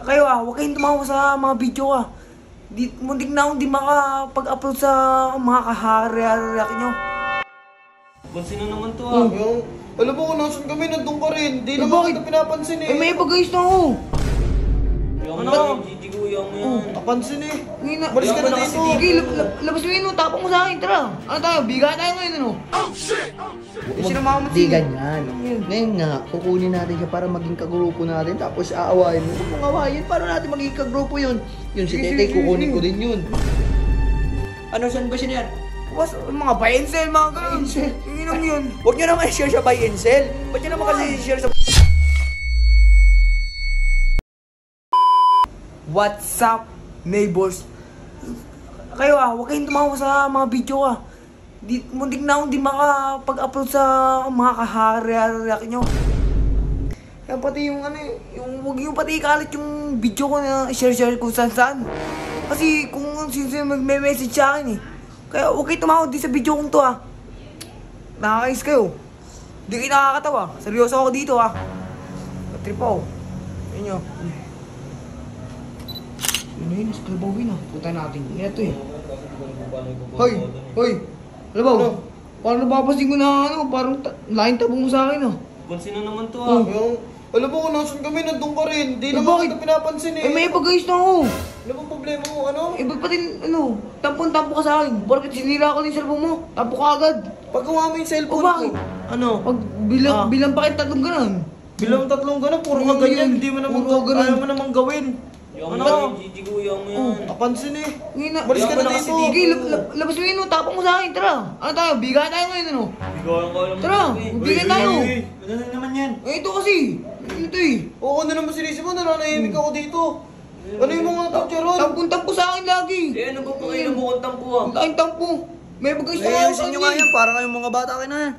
Kayo huwag kayong tumawa sa mga video muntik na akong di makapag-upload sa mga kahari-react nyo. Pansin na naman to Alam mo kung nasan kami, nandun ka rin. Di naman bakit? kita pinapansin eh. May bagayos na ako. Ano? Gigiguyan mo yan. Napansin eh. Ngayon Balis ka na dito. Sige, labas mo yun, tapang mo sa akin, tara. Ano tayo, biga tayo ngayon, ano? Oh, shit! Di ganyan. Ngayon nga, kukunin natin siya para maging kagrupo natin. Tapos aawayin mo. Huwag mong awayin. Para natin maging kagrupo yun. Yun si Tetay, kukunin ko din yun. Ano, saan ba siya yan? Was, mga buy and sell, mga ganun. Yung yun. Huwag nyo naman i-share sa buy and sell. Ba't nyo naman kasi i-share sa... What's up, neighbors? Kayo huwag kayong tumawa sa mga video muntik na akong di makapag-upload sa mga kahari-react nyo. Kaya pati yung huwag yung pati ikalit yung video ko na share kung saan. Kasi kung sino magme-message sa akin Kaya huwag kayo tumawa din sa video kong to Nakakais kayo. Di kayo nakakatawa. Seryoso ako dito Trip ako. Yun nyo. Yun, skalbawin Punta natin. Yan ito Hoy! Alam ba? Parang napapasin ko na parang laking tabong mo sa akin Pansin na naman to Alam mo kung nasan kami, nandun ka rin. Di naman bakit? kita pinapansin eh. May bagayos na ako. Ano bang problema mo? Ano? Ba't pati tampon-tampo ka sa akin? Bakit sinira ko yung cellphone mo? Tampo ka agad. Paggawa mo yung cellphone bakit? ko. Ano? Pag bilang pa kayo tatlong ganun. Bilang tatlong gano'n, puro ka ganyan. Hindi mo naman ayaw mo naman gawin. Gigiguyan mo yan. Napansin eh. Balis ka na dito. Sige, labas mo yun tapang mo sa akin, tara. Ano tayo, biga tayo ngayon Bigayan ka alam mo. Tara, bigan tayo. Ano na naman yan? Ito kasi. Ito Oo, ano naman sinisip mo? Nananahimik ako dito. Ano yung mga pictureon? Tampon-tampo sa akin lagi. Ano ba pa kayo mukhang tampo Laking tampo. May bagayos na ako Ayusin nyo nga yan. Para kayong mga bata kayo na yan.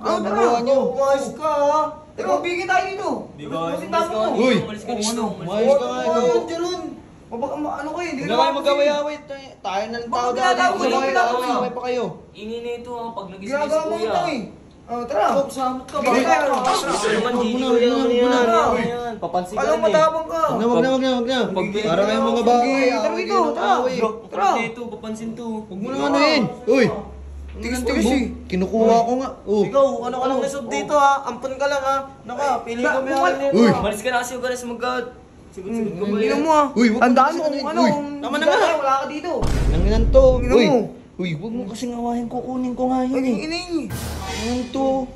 Tara. Umayos ka Tara, bigyan tayo dito. Bigayan Tapo mo. Uy! Umalis ka dito. Umayos ka nga ikaw. pictureon. Ano kayo? Hindi Hindi na kayo mag-away-away. Tayo na lang tao dati. Away pa kayo. Ingin na ito pag nagising si Ginagawa mo kuya. ito tara. Samot ka ba? Naman gigiguyan mo yan. Papansin ka Alam rin matabang ka. Wag na. Para kayong mga bagay. Tara dito, tara. Tara. Ito, papansin to. Huwag mo naman anuhin. Uy! Tigas-tigas Kinukuha ko nga. Ikaw, ano ka lang isod dito Ampun ka lang Naka, pili ko may akin Uy! Malis ka na kasi huwag ka na sumagot. Sigot-sigot ka ba Tingnan yan? mo Uy, wag mo Tandaan kasi mo kung ano, uy. Tama na nga. Wala ka dito. Nanginan to. Tingnan Uy! mo. Uy, huwag mo kasing awahin. Kukunin ko nga yun Ay, eh. inay. Ano to?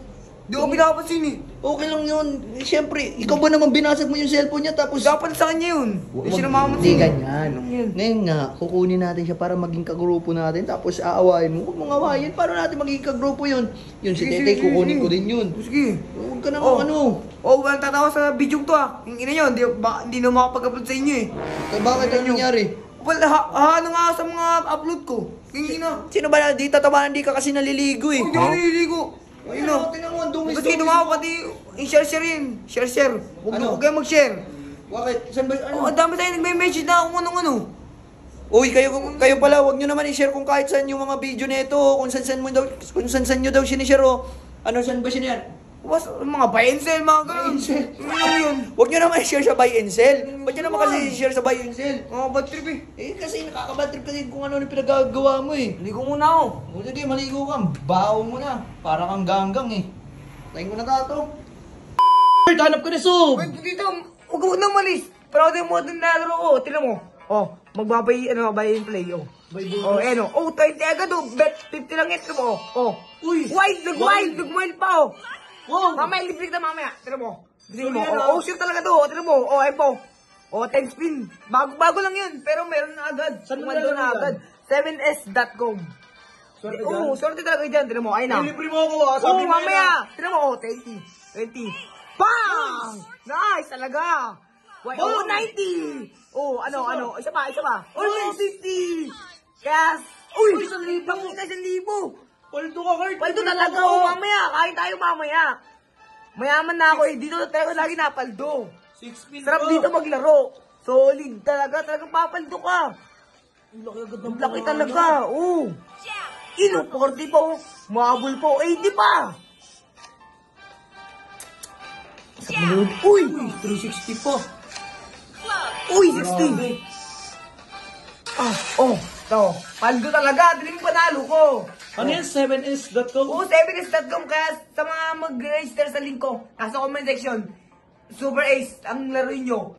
Di ko pinapansin Okay lang yun. Siyempre, ikaw ba naman binasag mo yung cellphone niya tapos... Dapat sa kanya yun. Hindi siya Hindi namamansin. ganyan. Ngayon nga, kukunin natin siya para maging kagrupo natin. Tapos aawayin mo. Huwag mong awayin. Para natin maging kagrupo yun. Yun si Sige, Tetay, sige, kukunin sige. ko din yun. Sige. Huwag ka nang ano. Walang tatawa sa video to Yung ina nyo, hindi na makapag-upload sa inyo Bakit ano nangyari? Wala, ano nga sa mga upload ko. Yung ina. Sino ba na? Di tatawanan, di ka kasi naliligo eh. Hindi ko nililigo. Ayun Tingnan mo, ang dungis. Kasi dumawa pati, i-share rin. Share. Huwag kayo mag-share. Bakit? Saan ba? Ang dami tayo nagme-message na kung ano. Uy, kayo pala, wag nyo naman i-share kung kahit saan yung mga video nito, kung saan nyo daw sinishare o ano saan ba sinishare? Was, mga buy and sell, mga ganun. Yun. Wag nyo naman i-share sa buy and sell. Ba't nyo naman kasi i-share sa buy and sell? Mga bad trip Kasi nakakabad trip kasi kung ano yung pinagagawa mo eh. Ligo muna ako. O sige, maligo ka. Baho mo na. Para kang ganggang eh. Tayin mo na tato. Hanap ka na, Sob! Wait, dito, huwag mo nang malis. Pero ako yung modern na laro ko, tila mo. Magbabay, buy and play, ayan 20 agad, bet 50 lang ito mo, Uy! Nag-wild pa, Mamaya, libre na mamaya, tila mo. Tila mo, sure talaga to, tila mo, ayun po. 10 spin. Bago lang yun, pero meron na agad. Saan mo Kumando na agad. 7s.com. Swerte talaga dyan, tila mo, ayun na. Libre mo ako sabi mo Mamaya, tila mo, 20. Bang! Nice talaga. 90. Isa pa. 50. Yes. Uy, 1,000. Paldo ka, Kurt. Paldo talaga, mamaya. Kain tayo mamaya. Mayaman na ako Dito tayo lagi napaldo. 6 spin Sarap dito maglaro. Solid talaga. Talagang papaldo ka. Ang laki talaga. Ino, 40 pa. Mabul po. 80 pa. Uy! 360 pa. Uy, 60! To. Paldo talaga, dilim panalo ko. Ano yan? 7s.com? Oo, 7s.com kaya sa mga mag-register sa link ko, nasa comment section, Super Ace ang laro nyo.